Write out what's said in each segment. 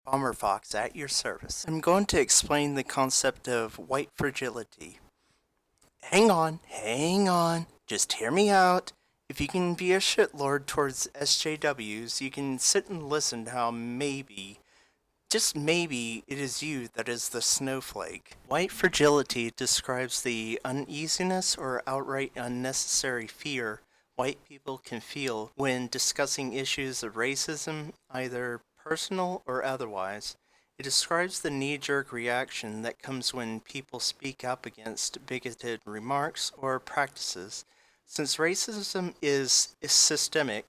Bomber Fox at your service. I'm going to explain the concept of white fragility. Hang on, just hear me out. If you can be a shitlord towards SJWs, you can sit and listen to how maybe, just maybe, it is you that is the snowflake. White fragility describes the uneasiness or outright unnecessary fear white people can feel when discussing issues of racism, either personal or otherwise. It describes the knee jerk reaction that comes when people speak up against bigoted remarks or practices. Since racism is systemic,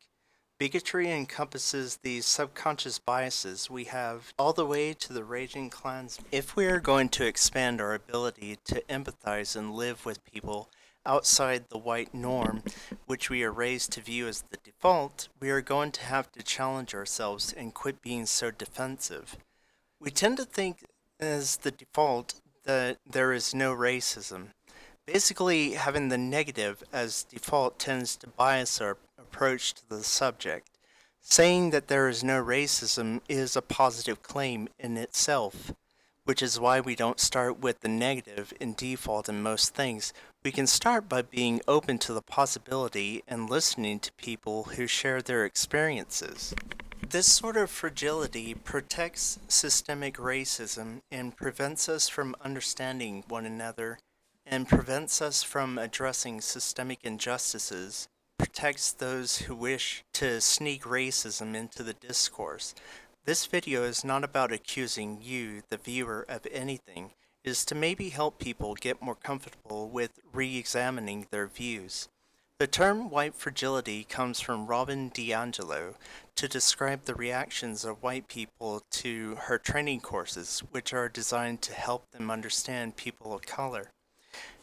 bigotry encompasses the subconscious biases we have all the way to the raging clans. If we are going to expand our ability to empathize and live with people outside the white norm, which we are raised to view as the default, we are going to have to challenge ourselves and quit being so defensive. We tend to think as the default that there is no racism. Basically, having the negative as default tends to bias our approach to the subject. Saying that there is no racism is a positive claim in itself, which is why we don't start with the negative in default in most things. We can start by being open to the possibility and listening to people who share their experiences. This sort of fragility protects systemic racism and prevents us from understanding one another and prevents us from addressing systemic injustices, protects those who wish to sneak racism into the discourse. This video is not about accusing you, the viewer, of anything. It is to maybe help people get more comfortable with re-examining their views. The term white fragility comes from Robin DiAngelo to describe the reactions of white people to her training courses, which are designed to help them understand people of color.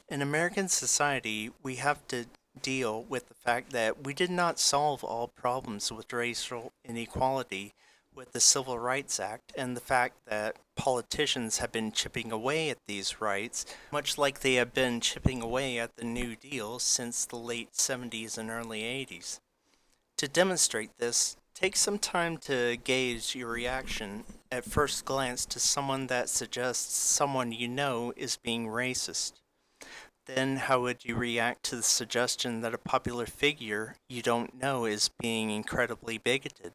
In American society, we have to deal with the fact that we did not solve all problems with racial inequality with the Civil Rights Act and the fact that politicians have been chipping away at these rights, much like they have been chipping away at the New Deal since the late 70s and early 80s. To demonstrate this, take some time to gauge your reaction at first glance to someone that suggests someone you know is being racist. Then, how would you react to the suggestion that a popular figure you don't know is being incredibly bigoted?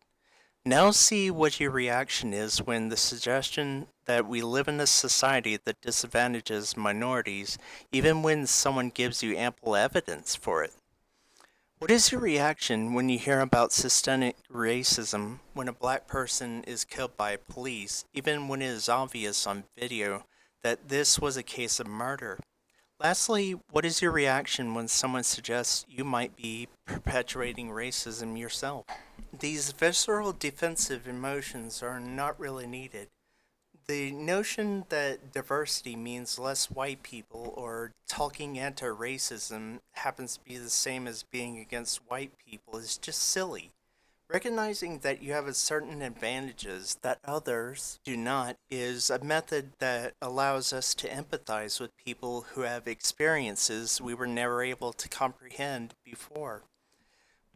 Now see what your reaction is when the suggestion that we live in a society that disadvantages minorities, even when someone gives you ample evidence for it. What is your reaction when you hear about systemic racism when a black person is killed by police, even when it is obvious on video that this was a case of murder? Lastly, what is your reaction when someone suggests you might be perpetuating racism yourself? These visceral defensive emotions are not really needed. The notion that diversity means less white people or talking anti racism happens to be the same as being against white people is just silly. Recognizing that you have a certain advantages that others do not is a method that allows us to empathize with people who have experiences we were never able to comprehend before.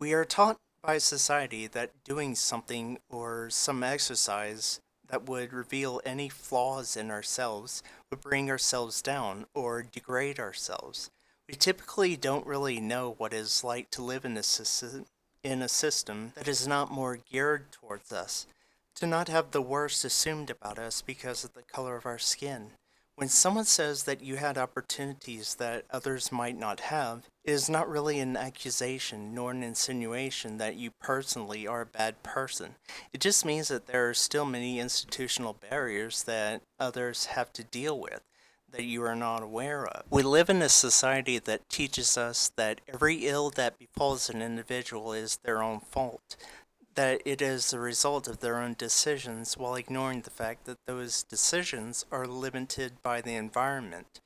We are taught by society that doing something or some exercise that would reveal any flaws in ourselves would bring ourselves down or degrade ourselves. We typically don't really know what it's like to live in a system that is not more geared towards us, to not have the worst assumed about us because of the color of our skin. When someone says that you had opportunities that others might not have, it is not really an accusation nor an insinuation that you personally are a bad person. It just means that there are still many institutional barriers that others have to deal with that you are not aware of. We live in a society that teaches us that every ill that befalls an individual is their own fault, that it is the result of their own decisions while ignoring the fact that those decisions are limited by the environment.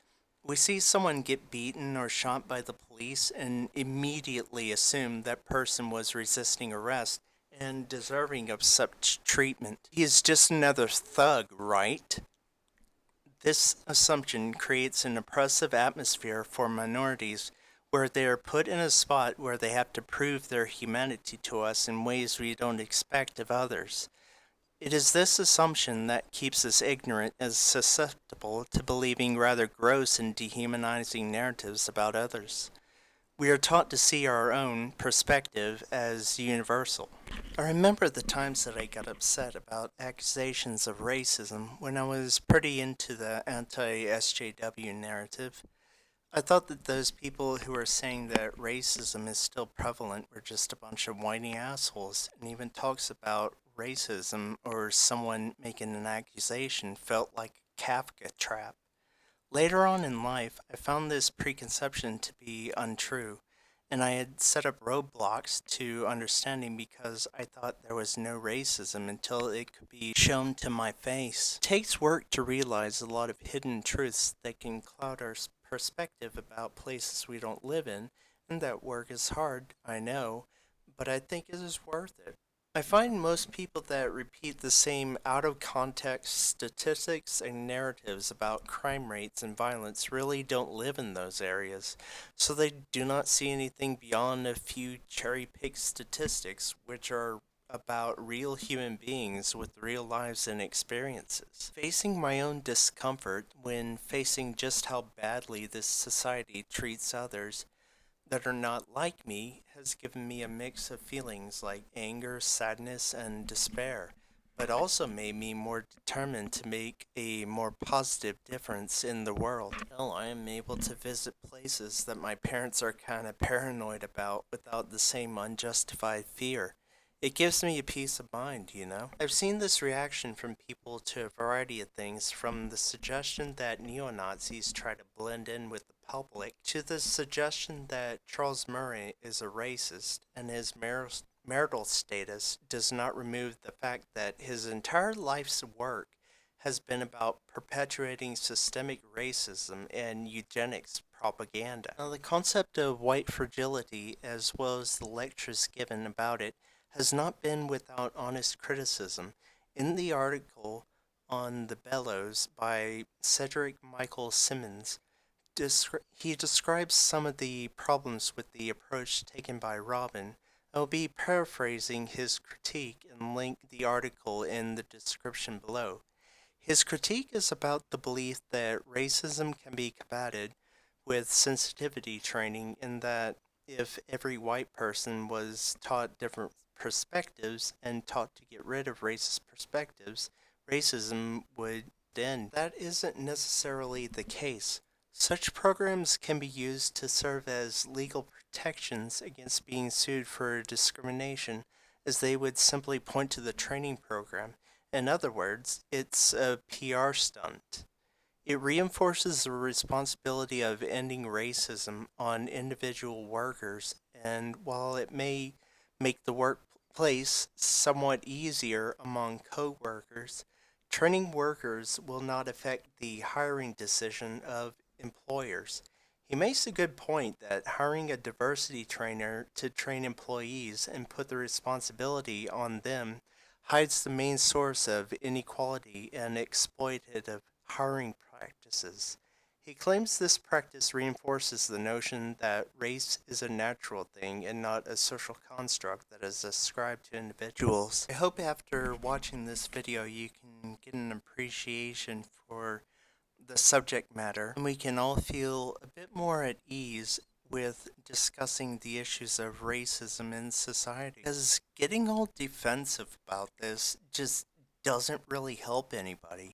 We see someone get beaten or shot by the police and immediately assume that person was resisting arrest and deserving of such treatment. He is just another thug, right? This assumption creates an oppressive atmosphere for minorities where they are put in a spot where they have to prove their humanity to us in ways we don't expect of others. It is this assumption that keeps us ignorant and susceptible to believing rather gross and dehumanizing narratives about others. We are taught to see our own perspective as universal. I remember the times that I got upset about accusations of racism when I was pretty into the anti SJW narrative. I thought that those people who are saying that racism is still prevalent were just a bunch of whiny assholes, and even talks about racism or someone making an accusation felt like a Kafka trap. Later on in life, I found this preconception to be untrue, and I had set up roadblocks to understanding because I thought there was no racism until it could be shown to my face. It takes work to realize a lot of hidden truths that can cloud our perspective about places we don't live in, and that work is hard, I know, but I think it is worth it. I find most people that repeat the same out of context statistics and narratives about crime rates and violence really don't live in those areas, so they do not see anything beyond a few cherry picked statistics, which are about real human beings with real lives and experiences. Facing my own discomfort when facing just how badly this society treats others that are not like me has given me a mix of feelings like anger, sadness, and despair, but also made me more determined to make a more positive difference in the world. Well, I am able to visit places that my parents are kind of paranoid about without the same unjustified fear. It gives me a peace of mind, you know? I've seen this reaction from people to a variety of things, from the suggestion that neo Nazis try to blend in with the public to the suggestion that Charles Murray is a racist and his marital status does not remove the fact that his entire life's work has been about perpetuating systemic racism and eugenics propaganda. Now, the concept of white fragility, as well as the lectures given about it, has not been without honest criticism. In the article on the Bellows by Cedric Michael Simmons, he describes some of the problems with the approach taken by Robin. I'll be paraphrasing his critique and link the article in the description below. His critique is about the belief that racism can be combated with sensitivity training, in that if every white person was taught different perspectives and taught to get rid of racist perspectives, racism would end. That isn't necessarily the case. Such programs can be used to serve as legal protections against being sued for discrimination, as they would simply point to the training program. In other words, it's a PR stunt. It reinforces the responsibility of ending racism on individual workers, and while it may make the workplace somewhat easier among co-workers, training workers will not affect the hiring decision of employers. He makes a good point that hiring a diversity trainer to train employees and put the responsibility on them hides the main source of inequality and exploitative hiring practices. He claims this practice reinforces the notion that race is a natural thing and not a social construct that is ascribed to individuals. I hope after watching this video you can get an appreciation for the subject matter, and we can all feel a bit more at ease with discussing the issues of racism in society. Because getting all defensive about this just doesn't really help anybody.